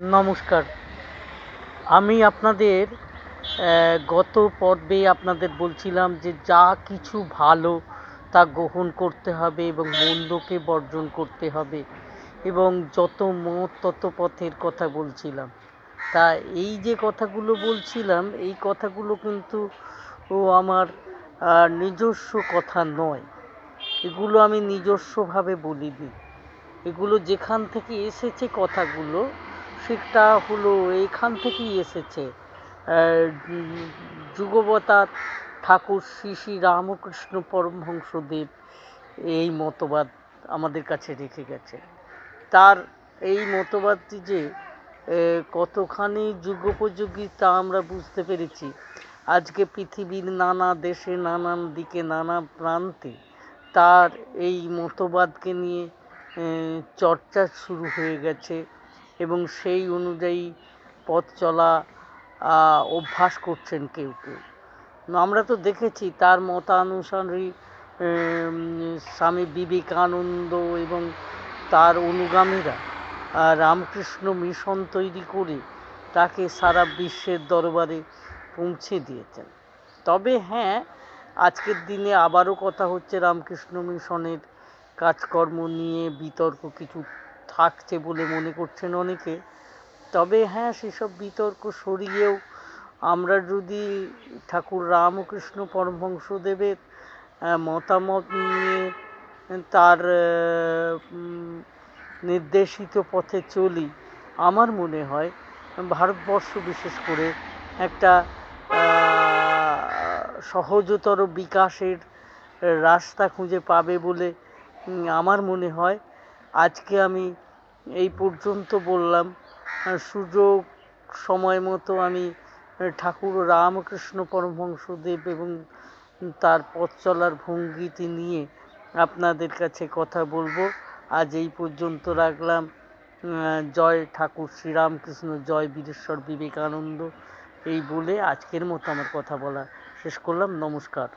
নমস্কার। আমি আপনাদের গত পর্বে আপনাদের বলছিলাম যে যা কিছু ভালো তা গ্রহণ করতে হবে এবং মন্দকে বর্জন করতে হবে এবং যত মত তত পথের কথা বলছিলাম। তা এই যে কথাগুলো বলছিলাম এই কথাগুলো কিন্তু আমার নিজস্ব কথা নয়। এগুলো আমি নিজস্বভাবে বলিনি। এগুলো যেখান থেকে এসেছে কথাগুলো সেটা হলো এইখান থেকেই এসেছে। যুগবতার ঠাকুর শ্রী শ্রী রামকৃষ্ণ পরমহংসদেব এই মতবাদ আমাদের কাছে রেখে গেছে। তার এই মতবাদটি যে কতখানি যুগোপযোগী তা আমরা বুঝতে পেরেছি। আজকে পৃথিবীর নানা দেশে, নানান দিকে, নানা প্রান্তে তার এই মতবাদকে নিয়ে চর্চা শুরু হয়ে গেছে এবং সেই অনুযায়ী পথ চলা অভ্যাস করছেন কেউ কেউ। আমরা তো দেখেছি তার মতানুসারী স্বামী বিবেকানন্দ এবং তার অনুগামীরা রামকৃষ্ণ মিশন তৈরি করে তাকে সারা বিশ্বের দরবারে পৌঁছে দিয়েছেন। তবে হ্যাঁ, আজকের দিনে আবারও কথা হচ্ছে রামকৃষ্ণ মিশনের কাজকর্ম নিয়ে বিতর্ক কিছু থাকছে বলে মনে করছেন অনেকে। তবে হ্যাঁ, সেসব বিতর্ক সরিয়েও আমরা যদি ঠাকুর রামকৃষ্ণ পরমহংসদেবের মতামত নিয়ে তার নির্দেশিত পথে চলি, আমার মনে হয় ভারতবর্ষ বিশেষ করে একটা সহজতর বিকাশের রাস্তা খুঁজে পাবে বলে আমার মনে হয়। আজকে আমি এই পর্যন্ত বললাম। সুযোগ সময় মতো আমি ঠাকুর রামকৃষ্ণ পরমহংসদেব এবং তার পথ চলার ভঙ্গিটি নিয়ে আপনাদের কাছে কথা বলবো। আজ এই পর্যন্ত রাখলাম। জয় ঠাকুর শ্রীরামকৃষ্ণ, জয় বীরেশ্বর বিবেকানন্দ, এই বলে আজকের মতো আমার কথা বলা শেষ করলাম। নমস্কার।